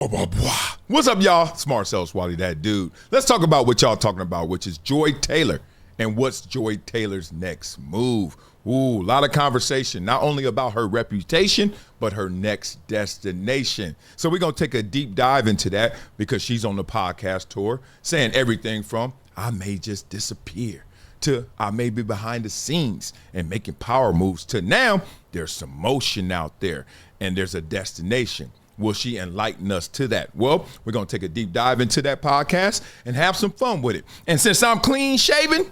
What's up, y'all? It's Marcellus Wiley, that dude. Let's talk about what y'all talking about, which is Joy Taylor and what's Joy Taylor's next move. Ooh, a lot of conversation, not only about her reputation, but her next destination. So we're going to take a deep dive into that because she's on the podcast tour saying everything from I may just disappear to I may be behind the scenes and making power moves to now there's some motion out there and there's a destination. Will she enlighten us to that? Well, we're going to take a deep dive into that podcast and have some fun with it. And since I'm clean shaven,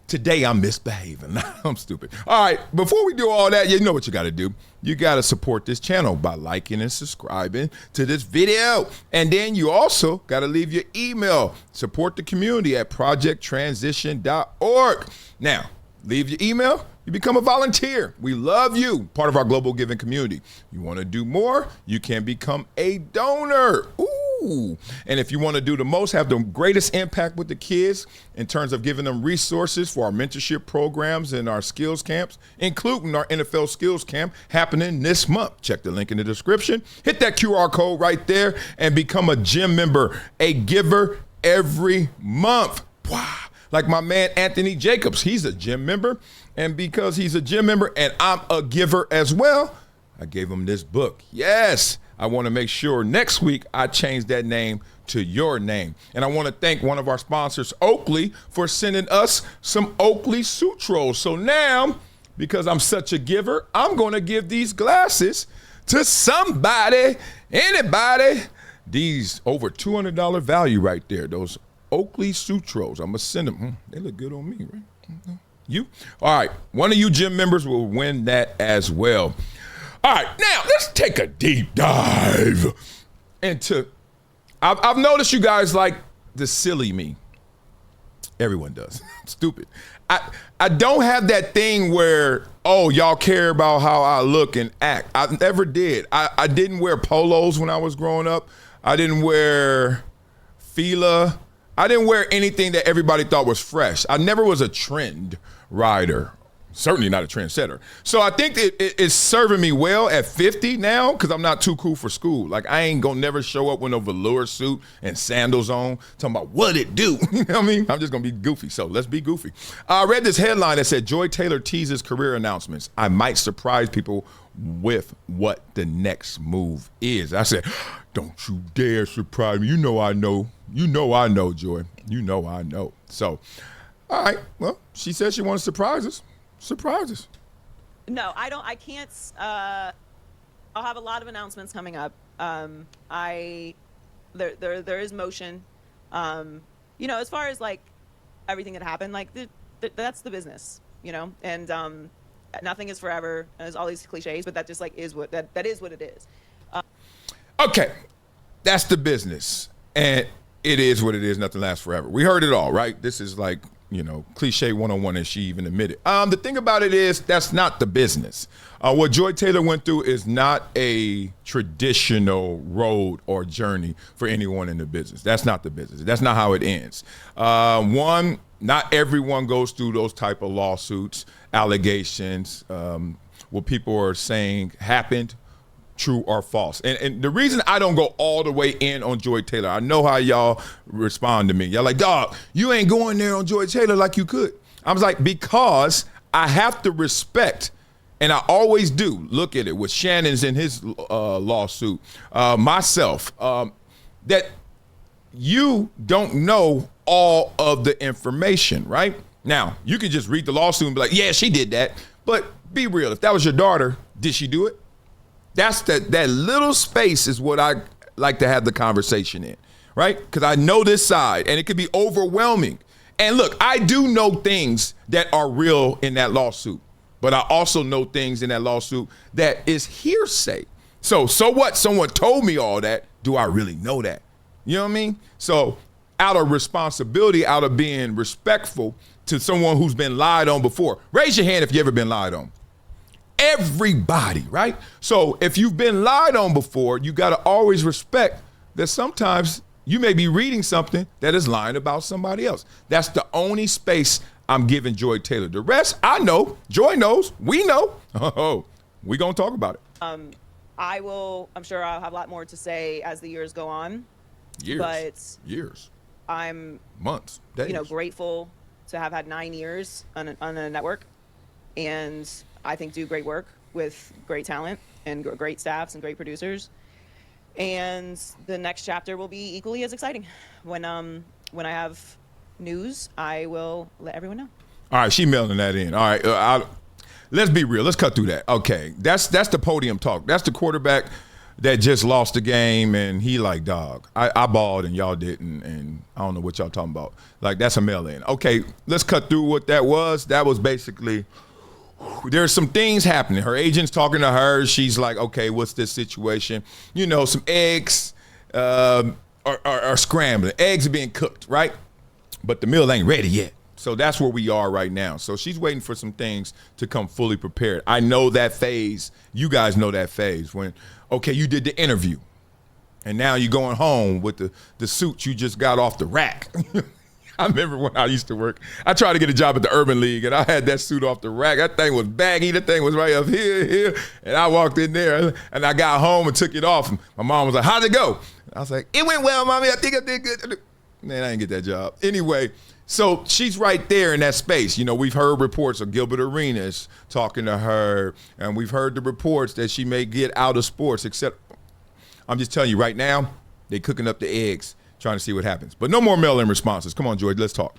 today I'm misbehaving. I'm stupid. All right, before we do all that, you know what you got to do. You got to support this channel by liking and subscribing to this video. And then you also got to leave your email. Support the community at projecttransition.org. Now, leave your email. You become a volunteer. We love you, part of our global giving community. You want to do more? You can become a donor. Ooh. And if you want to do the most, have the greatest impact with the kids in terms of giving them resources for our mentorship programs and our skills camps, including our NFL skills camp happening this month. Check the link in the description. Hit that QR code right there and become a gym member, a giver every month. Wow. Like my man Anthony Jacobs, he's a gym member. And because he's a gym member and I'm a giver as well, I gave him this book. Yes, I want to make sure next week I change that name to your name. And I want to thank one of our sponsors, Oakley, for sending us some Oakley Sutros. So now, because I'm such a giver, I'm going to give these glasses to somebody, anybody. These over $200 value right there, those Oakley Sutros. I'm going to send them. They look good on me, right? You? All right. One of you gym members will win that as well. All right. Now, let's take a deep dive into, I've noticed you guys like the silly me. Everyone does. Stupid. I don't have that thing where, oh, y'all care about how I look and act. I never did. I didn't wear polos when I was growing up. I didn't wear Fila. I didn't wear anything that everybody thought was fresh. I never was a trend rider, certainly not a trendsetter. So I think it's serving me well at 50 now because I'm not too cool for school. Like I ain't gonna never show up with no velour suit and sandals on talking about what it do. You know what I mean? I'm just gonna be goofy, so let's be goofy. I read this headline that said, Joy Taylor teases career announcements. I might surprise people with what the next move is. I said, don't you dare surprise me. You know I know. You know I know, Joy. You know I know. So, all right. Well, she said she wants to surprise us. Surprise us. No, I don't. I can't. I'll have a lot of announcements coming up. There is motion. You know, as far as like everything that happened, like that's the business, you know, and nothing is forever. There's all these cliches, but that just like is what that is what it is. Okay, that's the business, and it is what it is. Nothing lasts forever. We heard it all, right? This is like, you know, cliche 101, and she even admitted. The thing about it is that's not the business. What Joy Taylor went through is not a traditional road or journey for anyone in the business. That's not the business. That's not how it ends. One, not everyone goes through those type of lawsuits, allegations, what people are saying happened, true or false. And the reason I don't go all the way in on Joy Taylor, I know how y'all respond to me. Y'all like, dog, you ain't going there on Joy Taylor like you could. I was like, because I have to respect, and I always do, look at it with Shannon's in his lawsuit, myself, that you don't know all of the information, right? Now, you can just read the lawsuit and be like, yeah, she did that. But be real, if that was your daughter, did she do it? That's that little space is what I like to have the conversation in, right? Because I know this side, and it could be overwhelming. And look, I do know things that are real in that lawsuit, but I also know things in that lawsuit that is hearsay. So what? Someone told me all that. Do I really know that? You know what I mean? So out of responsibility, out of being respectful to someone who's been lied on before, raise your hand if you ever been lied on. Everybody, right? So if you've been lied on before, you got to always respect that sometimes you may be reading something that is lying about somebody else. That's the only space I'm giving Joy Taylor. The rest, I know. Joy knows. We know. Oh, we gonna talk about it. I'm sure I'll have a lot more to say as the years go on. Years. I'm months, days. Grateful to have had 9 years on a network, and I think do great work with great talent and great staffs and great producers. And the next chapter will be equally as exciting. When I have news, I will let everyone know. All right, she mailing that in. All right, let's be real. Let's cut through that. Okay, that's the podium talk. That's the quarterback that just lost the game, and he like, dog, I balled and y'all didn't, and I don't know what y'all talking about. Like, that's a mail-in. Okay, let's cut through what that was. That was basically, there's some things happening. Her agent's talking to her. She's like, okay, what's this situation? Some eggs are scrambling. Eggs are being cooked, right? But the meal ain't ready yet. So that's where we are right now. So she's waiting for some things to come fully prepared. I know that phase. You guys know that phase when, okay, you did the interview, and now you're going home with the suit you just got off the rack. I remember when I used to work. I tried to get a job at the Urban League, and I had that suit off the rack. That thing was baggy. That thing was right up here. And I walked in there, and I got home and took it off. And my mom was like, how'd it go? I was like, it went well, Mommy. I think I did good. Man, I didn't get that job. Anyway, so she's right there in that space. We've heard reports of Gilbert Arenas talking to her, and we've heard the reports that she may get out of sports, except I'm just telling you right now, they're cooking up the eggs, trying to see what happens. But no more mail-in responses. Come on, Joy, let's talk.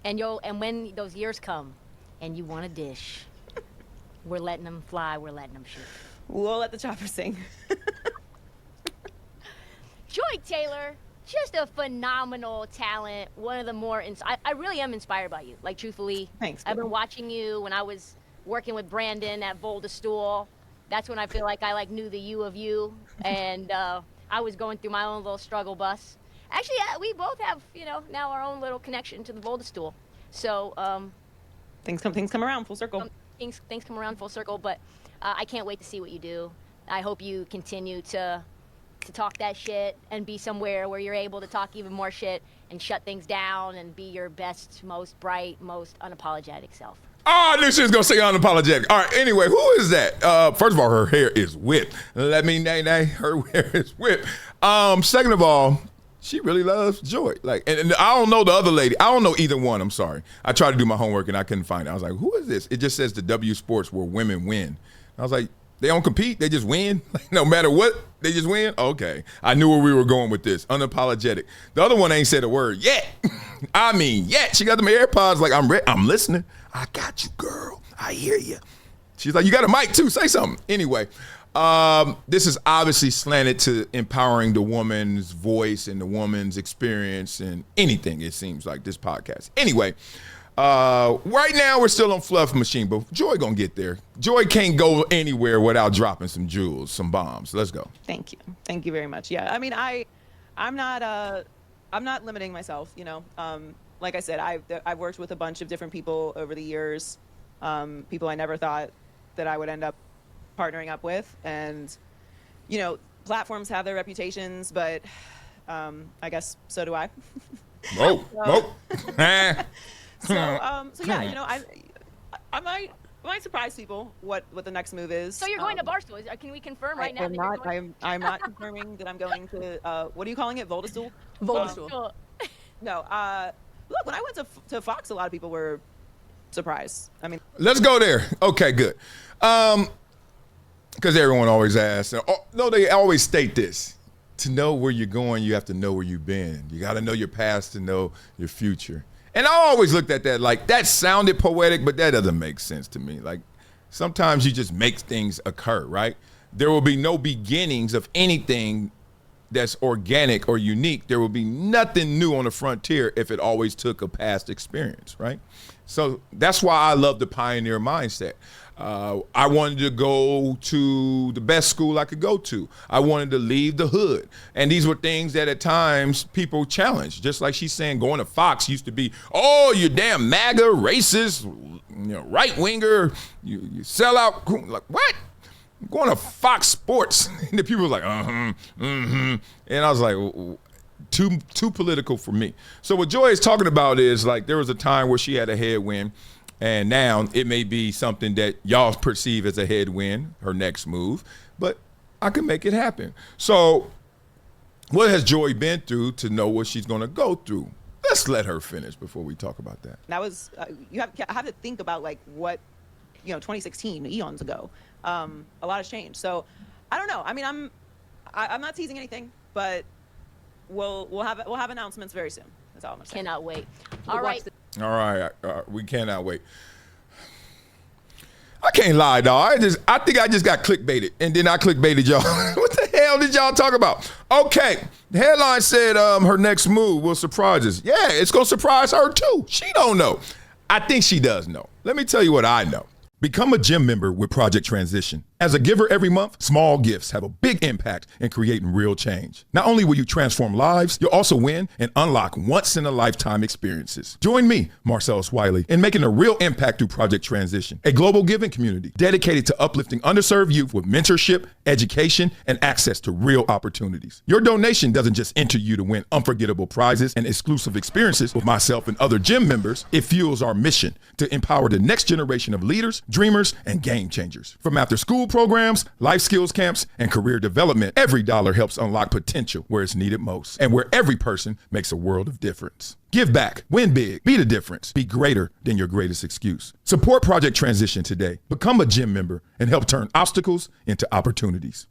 And when those years come and you want a dish, we're letting them fly, we're letting them shoot. We'll let the chopper sing. Joy Taylor, just a phenomenal talent. One of the more, I really am inspired by you. Like, truthfully. Thanks. I've been watching you when I was working with Brandon at Voldestool. That's when I feel like I knew the you of you. And I was going through my own little struggle bus. Actually, we both have, now our own little connection to the Voldestool. So things come around full circle. Things come around full circle, but I can't wait to see what you do. I hope you continue to talk that shit and be somewhere where you're able to talk even more shit and shut things down and be your best, most bright, most unapologetic self. Oh, I knew she was going to say unapologetic. All right, anyway, who is that? First of all, her hair is whipped. Let me nay, her hair is whipped. Second of all, she really loves Joy. And I don't know the other lady. I don't know either one. I'm sorry. I tried to do my homework and I couldn't find it. I was like, who is this? It just says the W Sports where women win. I was like, they don't compete. They just win. No matter what, they just win. Okay. I knew where we were going with this. Unapologetic. The other one ain't said a word yet. I mean, yet. She got them AirPods like, I'm listening. I got you, girl. I hear you. She's like, you got a mic too. Say something. Anyway, this is obviously slanted to empowering the woman's voice and the woman's experience and anything, it seems like, this podcast. Anyway, right now we're still on Fluff Machine, but Joy gonna get there. Joy can't go anywhere without dropping some jewels, some bombs. Let's go. Thank you very much. Yeah, I mean, I'm not limiting myself. Like I said, I've worked with a bunch of different people over the years, people I never thought that I would end up partnering up with, and platforms have their reputations, but I guess so do I. Whoa. So yeah, I might surprise people what the next move is. So you're going to Barstool? Can we confirm right now? I'm not confirming that I'm going to. What are you calling it? Voldestool? Voldestool. No. Look, when I went to Fox, a lot of people were surprised. I mean, let's go there. Okay, good. Because everyone always asks. No, they always state this. To know where you're going, you have to know where you've been. You got to know your past to know your future. And I always looked at that like, that sounded poetic, but that doesn't make sense to me. Like, sometimes you just make things occur, right? There will be no beginnings of anything that's organic or unique. There will be nothing new on the frontier if it always took a past experience, right? So that's why I love the pioneer mindset. I wanted to go to the best school I could go to. I wanted to leave the hood. And these were things that at times people challenged. Just like she's saying, going to Fox used to be, oh, you damn MAGA, racist, right-winger, you sell out. Like, what? I'm going to Fox Sports. And the people were like, And I was like, too political for me. So what Joy is talking about is, like, there was a time where she had a headwind, and now it may be something that y'all perceive as a headwind, her next move. But I can make it happen. So what has Joy been through to know what she's going to go through? Let's let her finish before we talk about that. That was you have to think about like what 2016 eons ago. A lot has changed. So I don't know. I mean, I'm not teasing anything, but we'll have announcements very soon. That's all I'm gonna say. Cannot wait. We'll All right. All right, we cannot wait. I can't lie, dog. I think I just got clickbaited, and then I clickbaited y'all. What the hell did y'all talk about? Okay, the headline said her next move will surprise us. Yeah, it's gonna surprise her too. She don't know. I think she does know. Let me tell you what I know. Become a gym member with Project Transition. As a giver every month, small gifts have a big impact in creating real change. Not only will you transform lives, you'll also win and unlock once-in-a-lifetime experiences. Join me, Marcellus Wiley, in making a real impact through Project Transition, a global giving community dedicated to uplifting underserved youth with mentorship, education, and access to real opportunities. Your donation doesn't just enter you to win unforgettable prizes and exclusive experiences with myself and other gym members. It fuels our mission to empower the next generation of leaders, dreamers, and game changers. From after-school programs, life skills camps, and career development, every dollar helps unlock potential where it's needed most and where every person makes a world of difference. Give back, win big, be the difference, be greater than your greatest excuse. Support Project Transition today. Become a gym member and help turn obstacles into opportunities.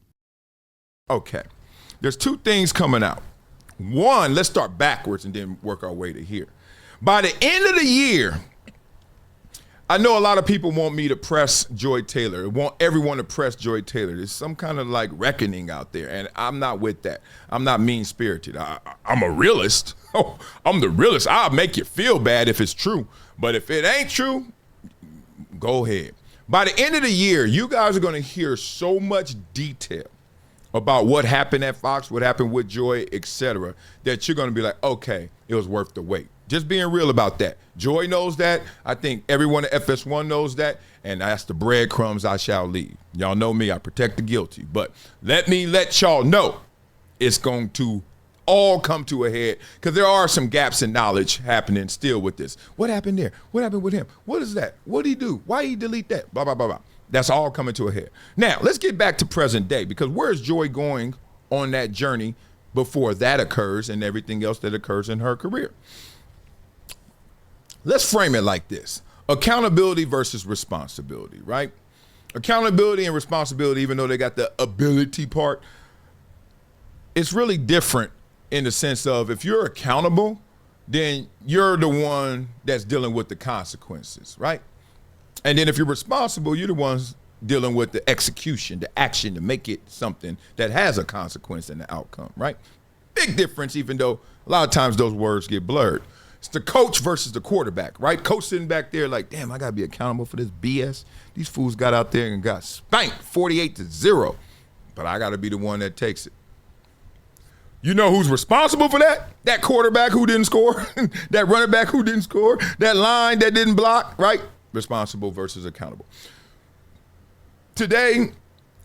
Okay, there's two things coming out. One, let's start backwards and then work our way to here. By the end of the year, I know a lot of people want me to press Joy Taylor, want everyone to press Joy Taylor. There's some kind of like reckoning out there, and I'm not with that. I'm not mean-spirited. I'm a realist. Oh, I'm the realist. I'll make you feel bad if it's true, but if it ain't true, go ahead. By the end of the year, you guys are going to hear so much detail about what happened at Fox, what happened with Joy, etc., that you're going to be like, okay, it was worth the wait. Just being real about that. Joy knows that. I think everyone at FS1 knows that. And that's the breadcrumbs I shall leave. Y'all know me. I protect the guilty. But let me let y'all know it's going to all come to a head because there are some gaps in knowledge happening still with this. What happened there? What happened with him? What is that? What did he do? Why did he delete that? Blah, blah, blah, blah. That's all coming to a head. Now, let's get back to present day because where's Joy going on that journey before that occurs and everything else that occurs in her career? Let's frame it like this. Accountability versus responsibility, right? Accountability and responsibility, even though they got the ability part, it's really different in the sense of if you're accountable, then you're the one that's dealing with the consequences, right? And then if you're responsible, you're the ones dealing with the execution, the action to make it something that has a consequence and the outcome, right? Big difference, even though a lot of times those words get blurred. It's the coach versus the quarterback, right? Coach sitting back there like, damn, I got to be accountable for this BS. These fools got out there and got spanked 48-0, but I got to be the one that takes it. You know who's responsible for that? That quarterback who didn't score, that running back who didn't score, that line that didn't block, right? Responsible versus accountable. Today,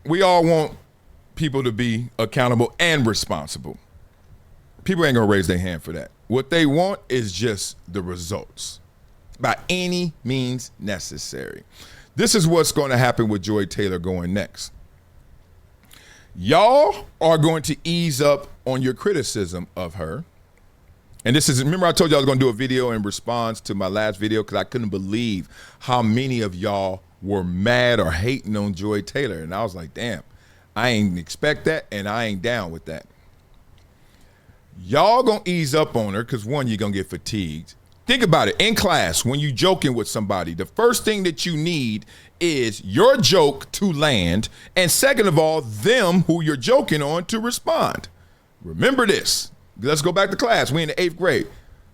we all want people to be accountable and responsible. People ain't gonna raise their hand for that. What they want is just the results by any means necessary. This is what's going to happen with Joy Taylor going next. Y'all are going to ease up on your criticism of her. And this is, remember I told you I was going to do a video in response to my last video because I couldn't believe how many of y'all were mad or hating on Joy Taylor. And I was like, damn, I ain't expect that and I ain't down with that. Y'all gonna ease up on her because one, you're gonna get fatigued. Think about it. In class, when you joking with somebody, the first thing that you need is your joke to land, and second of all, them who you're joking on to respond. Remember this. Let's go back to class. We in the 8th grade.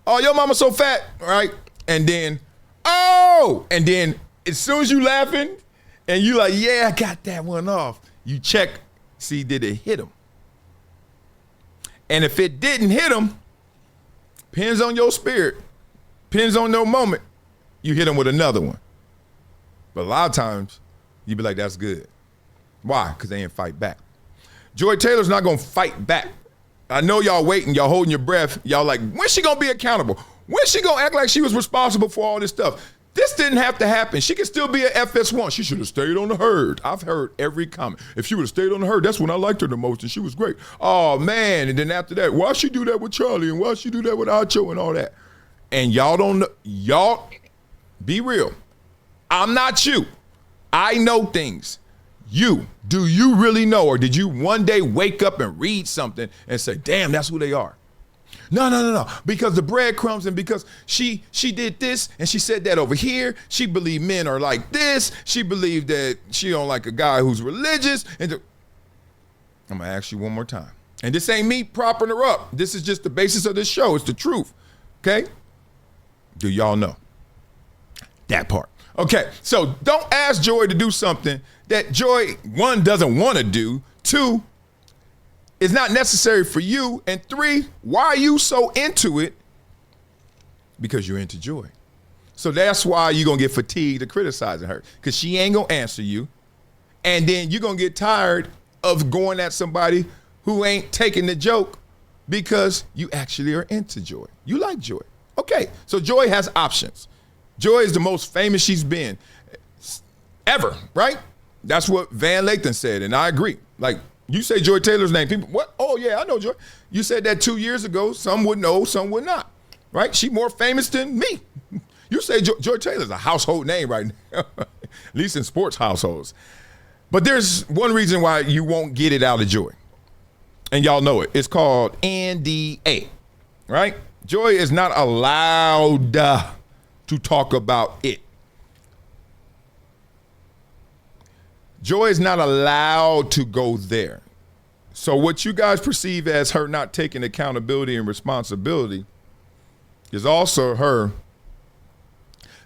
Oh, your mama's so fat, right? And then, oh, and then as soon as you laughing and you like, yeah, I got that one off. You check, see, did it hit him? And if it didn't hit him, depends on your spirit, depends on your moment, you hit him with another one. But a lot of times, you be like, that's good. Why? Because they didn't fight back. Joy Taylor's not going to fight back. I know y'all waiting, y'all holding your breath. Y'all like, when's she going to be accountable? When's she going to act like she was responsible for all this stuff? This didn't have to happen. She could still be an FS1. She should have stayed on the herd. I've heard every comment. If she would have stayed on the herd, that's when I liked her the most, and she was great. Oh, man. And then after that, why she do that with Charlie, and why she do that with Acho and all that? And y'all don't know. Y'all, be real. I'm not you. I know things. Do you really know, or did you one day wake up and read something and say, damn, that's who they are? No. Because the breadcrumbs, and because she did this and she said that over here. She believed men are like this. She believed that she don't like a guy who's religious. And I'm gonna ask you one more time. And this ain't me propping her up. This is just the basis of this show. It's the truth. Okay? Do y'all know that part? Okay, so don't ask Joy to do something that Joy, one, doesn't want to do, two, is not necessary for you, and three, why are you so into it? Because you're into Joy. So that's why you're going to get fatigued of criticizing her, because she ain't going to answer you, and then you're going to get tired of going at somebody who ain't taking the joke because you actually are into Joy. You like Joy. Okay, so Joy has options. Joy is the most famous she's been ever, right? That's what Van Lathan said, and I agree. Like, you say Joy Taylor's name, people, what? Oh, yeah, I know Joy. You said that 2 years ago. Some would know, some would not, right? She more famous than me. You say Joy Taylor's a household name right now, at least in sports households. But there's one reason why you won't get it out of Joy, and y'all know it. It's called NDA, right? Joy is not allowed to talk about it. Joy is not allowed to go there. So what you guys perceive as her not taking accountability and responsibility is also her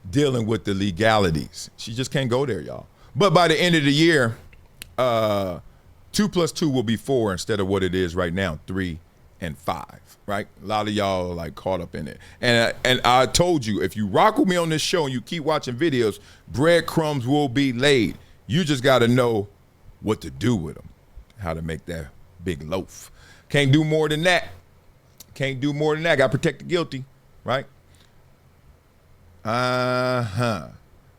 dealing with the legalities. She just can't go there, y'all. But by the end of the year, 2 + 2 will be 4 instead of what it is right now, 3 and 5. Right? A lot of y'all are like caught up in it. And I told you, if you rock with me on this show and you keep watching videos, breadcrumbs will be laid. You just got to know what to do with them, how to make that big loaf. Can't do more than that. Got to protect the guilty, right? Y'all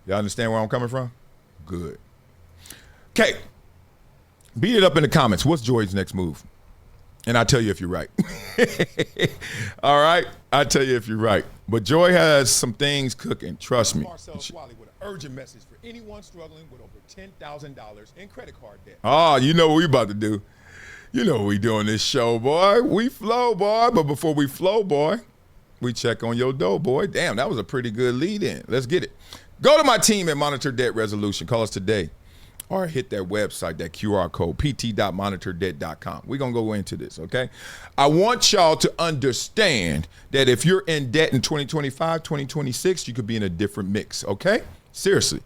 understand where I'm coming from? Good. Okay. Beat it up in the comments. What's Joy's next move? And I'll tell you if you're right. All right? I'll tell you if you're right. But Joy has some things cooking. Trust me. Marcellus Wiley with an urgent message for anyone struggling with over $10,000 in credit card debt. Oh, you know what we about to do. You know what we do on this show, boy. We flow, boy. But before we flow, boy, we check on your dough, boy. Damn, that was a pretty good lead in. Let's get it. Go to my team at Monitor Debt Resolution. Call us today. Or hit that website, that QR code, pt.monitordebt.com. We're going to go into this, okay? I want y'all to understand that if you're in debt in 2025, 2026, you could be in a different mix, okay? Seriously.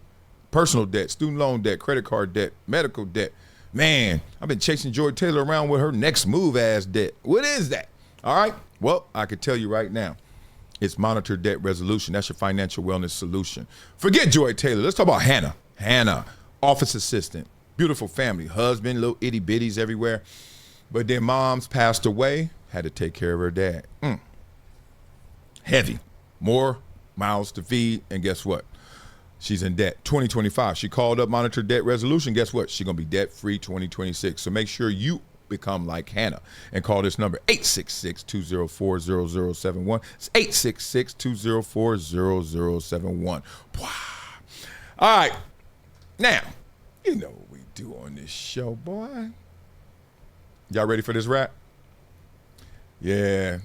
Personal debt, student loan debt, credit card debt, medical debt. Man, I've been chasing Joy Taylor around with her next move ass debt. What is that? All right? Well, I could tell you right now. It's Monitor Debt Resolution. That's your financial wellness solution. Forget Joy Taylor. Let's talk about Hannah. Hannah. Office assistant, beautiful family, husband, little itty bitties everywhere. But then mom's passed away, had to take care of her dad. Heavy, more mouths to feed, and guess what? She's in debt. 2025, she called up Monitor Debt Resolution. Guess what? She's gonna be debt-free 2026. So make sure you become like Hannah and call this number 866-204-0071. It's 866-204-0071. All right. Now, you know what we do on this show, boy. Y'all ready for this rap? Yeah.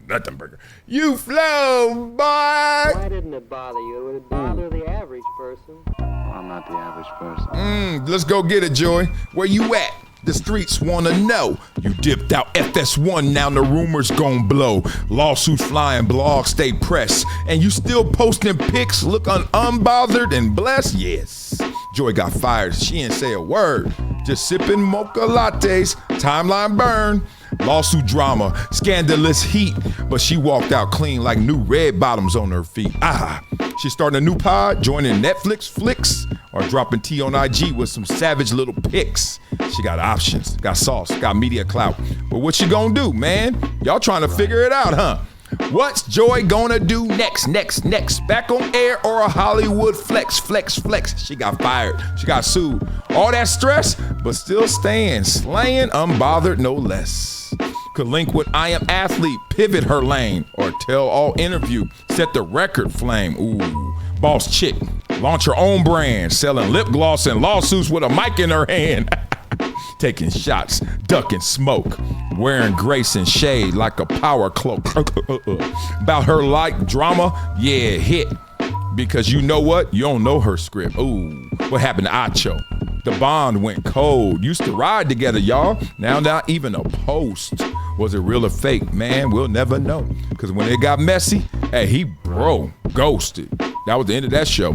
Nothing burger. You flow, boy. Why didn't it bother you? It would bother the average person. I'm not the average person. Let's go get it, Joy. Where you at? The streets wanna know. You dipped out FS1, now the rumors gon' blow. Lawsuits flying, blogs stay pressed. And you still posting pics, look unbothered and blessed? Yes. Joy got fired, she ain't say a word. Just sipping mocha lattes, timeline burn. Lawsuit drama, scandalous heat, but she walked out clean like new red bottoms on her feet. She's starting a new pod, joining Netflix flicks, or dropping tea on IG with some savage little pics. She got options, got sauce, got media clout. But what she gonna do, man? Y'all trying to figure it out, huh? What's Joy gonna do next? Back on air or a Hollywood flex? She got fired. She got sued. All that stress, but still staying, slaying, unbothered, no less. Could link with I Am Athlete, pivot her lane, or tell all interview, set the record flame. Ooh, boss chick, launch her own brand, selling lip gloss and lawsuits with a mic in her hand. Taking shots, ducking smoke, wearing grace and shade like a power cloak. About her like drama, yeah, hit. Because you know what? You don't know her script. Ooh, what happened to Acho? The bond went cold. Used to ride together, y'all. Now not even a post. Was it real or fake? Man, we'll never know. Because when it got messy, hey, he ghosted. That was the end of that show.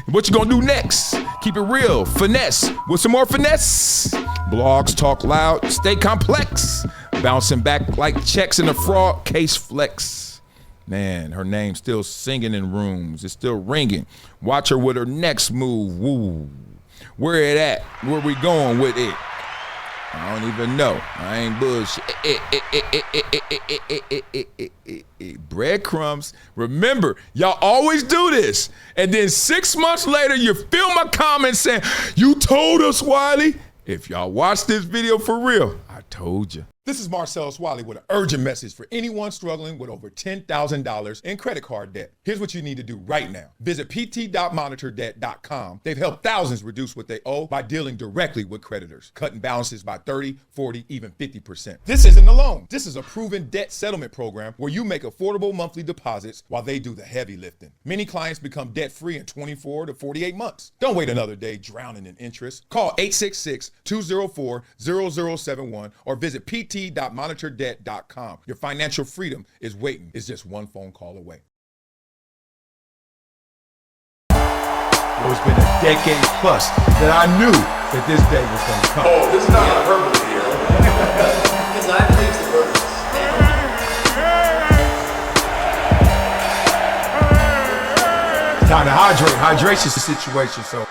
What you gonna do next? Keep it real, finesse, with some more finesse. Blogs talk loud, stay complex. Bouncing back like checks in a fraud case flex. Man, her name's still singing in rooms. It's still ringing. Watch her with her next move. Woo. Where it at? Where we going with it? I don't even know. I ain't bullshit. Breadcrumbs. Remember, y'all always do this. And then 6 months later, you fill my comments saying, you told us, Wiley. If y'all watch this video for real, I told you. This is Marcellus Wiley with an urgent message for anyone struggling with over $10,000 in credit card debt. Here's what you need to do right now. Visit pt.monitordebt.com. They've helped thousands reduce what they owe by dealing directly with creditors, cutting balances by 30, 40, even 50%. This isn't a loan. This is a proven debt settlement program where you make affordable monthly deposits while they do the heavy lifting. Many clients become debt-free in 24 to 48 months. Don't wait another day drowning in interest. Call 866-204-0071 or visit pt.monitordebt.com. Your financial freedom is waiting. It's just one phone call away. It's been a decade plus that I knew that this day was going to come. Oh, this is not hyperbole here. Because I think the words. Time to hydrate. Hydration's the situation, so